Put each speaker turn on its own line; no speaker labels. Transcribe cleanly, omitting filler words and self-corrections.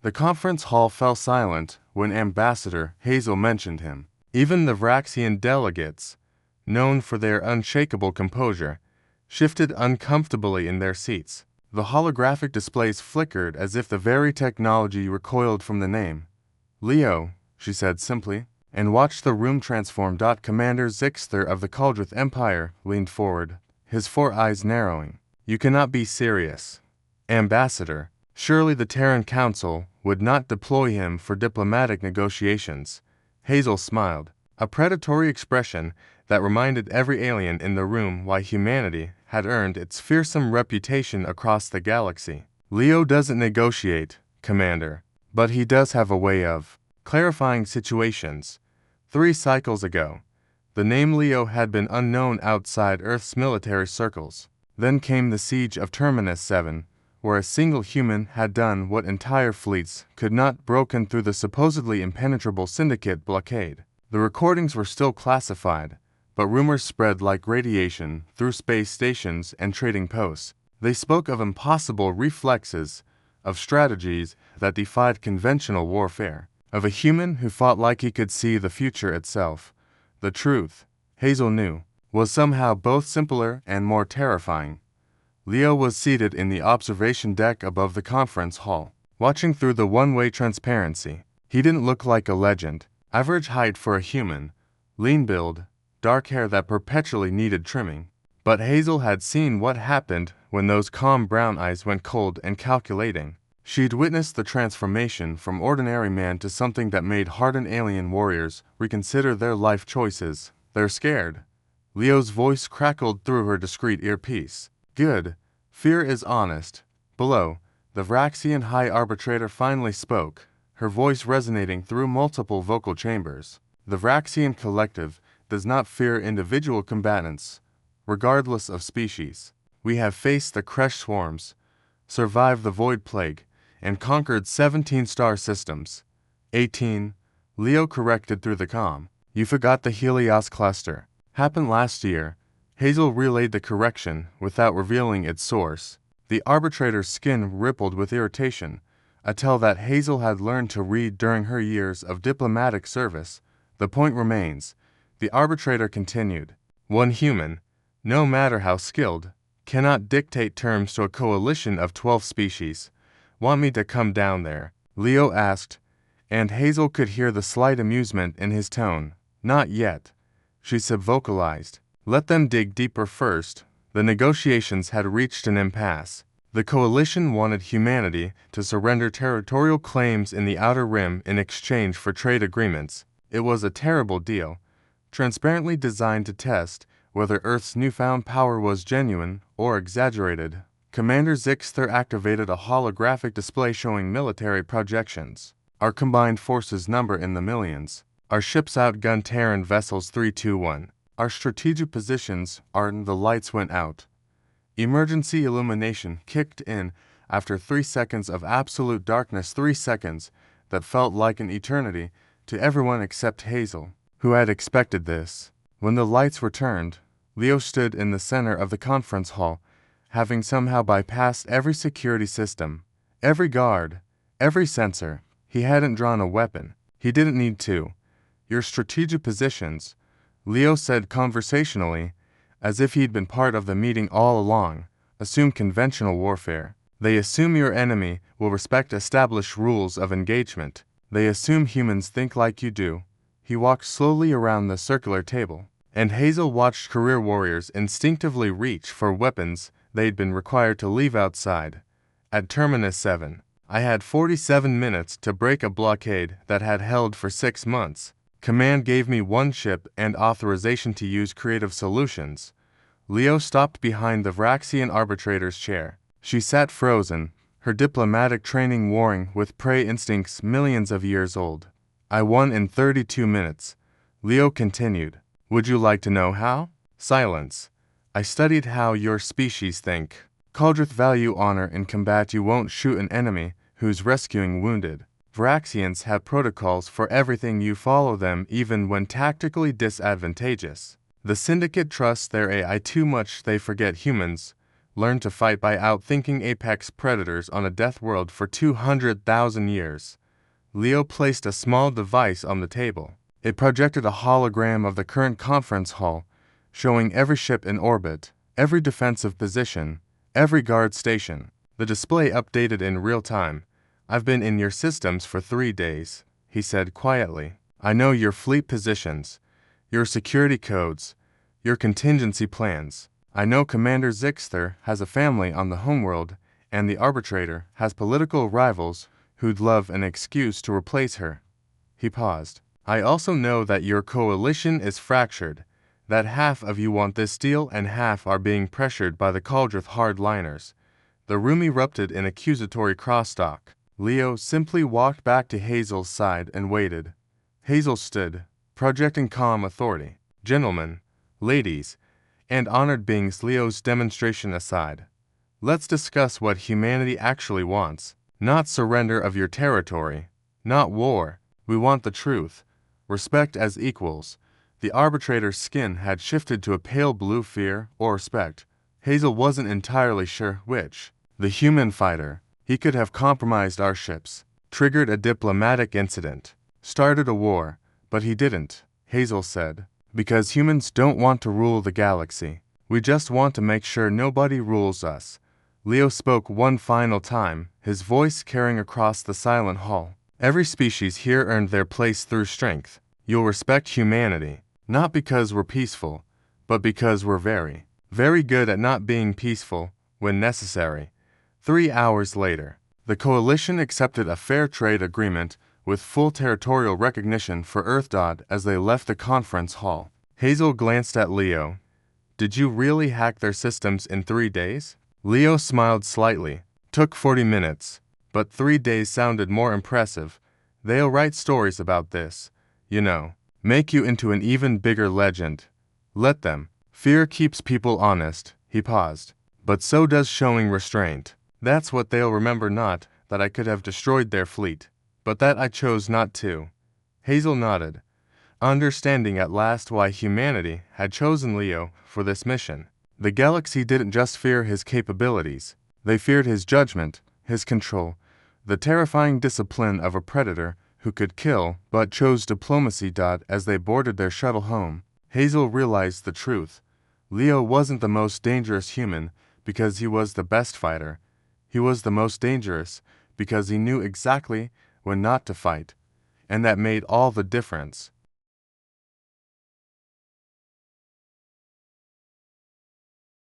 The conference hall fell silent when Ambassador Hazel mentioned him. Even the Vraxian delegates, known for their unshakable composure, shifted uncomfortably in their seats. The holographic displays flickered as if the very technology recoiled from the name. "Leo," she said simply, and watched the room transform. Commander Zixter of the Caldrith Empire leaned forward, his four eyes narrowing. "You cannot be serious. Ambassador, surely the Terran Council would not deploy him for diplomatic negotiations." Hazel smiled, a predatory expression that reminded every alien in the room why humanity had earned its fearsome reputation across the galaxy. "Leo doesn't negotiate, Commander, but he does have a way of clarifying situations." 3 cycles ago, the name Leo had been unknown outside Earth's military circles. Then came the siege of Terminus 7, where a single human had done what entire fleets could not, broken through the supposedly impenetrable syndicate blockade. The recordings were still classified, but rumors spread like radiation through space stations and trading posts. They spoke of impossible reflexes, of strategies that defied conventional warfare, of a human who fought like he could see the future itself. The truth, Hazel knew, was somehow both simpler and more terrifying. Leo was seated in the observation deck above the conference hall, watching through the one-way transparency. He didn't look like a legend. Average height for a human, lean build, dark hair that perpetually needed trimming. But Hazel had seen what happened when those calm brown eyes went cold and calculating. She'd witnessed the transformation from ordinary man to something that made hardened alien warriors reconsider their life choices. "They're scared." Leo's voice crackled through her discreet earpiece. "Good. Fear is honest." Below, the Vraxian High Arbitrator finally spoke, her voice resonating through multiple vocal chambers. "The Vraxian Collective does not fear individual combatants, regardless of species. We have faced the Kresh swarms, survived the Void Plague, and conquered 17 star systems. 18, Leo corrected through the comm. "You forgot the Helios cluster. Happened last year." Hazel relayed the correction without revealing its source. The arbitrator's skin rippled with irritation, a tell that Hazel had learned to read during her years of diplomatic service. "The point remains," the arbitrator continued. "One human, no matter how skilled, cannot dictate terms to a coalition of 12 species. Want me to come down there?" Leo asked, and Hazel could hear the slight amusement in his tone. "Not yet," she subvocalized. "Let them dig deeper first." The negotiations had reached an impasse. The coalition wanted humanity to surrender territorial claims in the Outer Rim in exchange for trade agreements. It was a terrible deal, transparently designed to test whether Earth's newfound power was genuine or exaggerated. Commander Zixter activated a holographic display showing military projections. "Our combined forces number in the millions. Our ships outgun Terran vessels 321. Our strategic positions are." The lights went out. Emergency illumination kicked in after 3 seconds of absolute darkness, 3 seconds that felt like an eternity to everyone except Hazel, who had expected this. When the lights returned, Leo stood in the center of the conference hall, having somehow bypassed every security system, every guard, every sensor. He hadn't drawn a weapon. He didn't need to. "Your strategic positions," Leo said conversationally, as if he'd been part of the meeting all along, "assume conventional warfare. They assume your enemy will respect established rules of engagement. They assume humans think like you do." He walked slowly around the circular table, and Hazel watched career warriors instinctively reach for weapons they'd been required to leave outside. "At Terminus 7, I had 47 minutes to break a blockade that had held for 6 months. Command gave me 1 ship and authorization to use creative solutions." Leo stopped behind the Vraxian arbitrator's chair. She sat frozen, her diplomatic training warring with prey instincts millions of years old. "I won in 32 minutes. Leo continued. "Would you like to know how?" Silence. "I studied how your species think. Caldrith value honor in combat. You won't shoot an enemy who's rescuing wounded. Vraxians have protocols for everything. You follow them even when tactically disadvantageous. The Syndicate trusts their AI too much. They forget humans learned to fight by outthinking apex predators on a death world for 200,000 years. Leo placed a small device on the table. It projected a hologram of the current conference hall, showing every ship in orbit, every defensive position, every guard station. The display updated in real time. "I've been in your systems for 3 days," he said quietly. "I know your fleet positions, your security codes, your contingency plans. I know Commander Zixter has a family on the homeworld, and the arbitrator has political rivals who'd love an excuse to replace her." He paused. "I also know that your coalition is fractured, that half of you want this deal and half are being pressured by the Caldrith hardliners." The room erupted in accusatory crosstalk. Leo simply walked back to Hazel's side and waited. Hazel stood, projecting calm authority. "Gentlemen, ladies, and honored beings," Leo's demonstration aside, "let's discuss what humanity actually wants. Not surrender of your territory, not war. We want the truth. Respect as equals." The arbitrator's skin had shifted to a pale blue. Fear or respect? Hazel wasn't entirely sure which. The human fighter. He could have compromised our ships, triggered a diplomatic incident, started a war, but he didn't, Hazel said. "Because humans don't want to rule the galaxy. We just want to make sure nobody rules us." Leo spoke one final time, his voice carrying across the silent hall. "Every species here earned their place through strength. You'll respect humanity, not because we're peaceful, but because we're very, very good at not being peaceful when necessary." 3 hours later, the coalition accepted a fair trade agreement with full territorial recognition for Earthdod as they left the conference hall. Hazel glanced at Leo. "Did you really hack their systems in 3 days?" Leo smiled slightly. "Took 40 minutes, but 3 days sounded more impressive. They'll write stories about this, you know, make you into an even bigger legend. Let them. Fear keeps people honest." He paused. "But so does showing restraint. That's what they'll remember, not that I could have destroyed their fleet, but that I chose not to." Hazel nodded, understanding at last why humanity had chosen Leo for this mission. The galaxy didn't just fear his capabilities. They feared his judgment, his control, the terrifying discipline of a predator who could kill but chose diplomacy. As they boarded their shuttle home, Hazel realized the truth. Leo wasn't the most dangerous human because he was the best fighter. He was the most dangerous because he knew exactly when not to fight, and that made all the difference.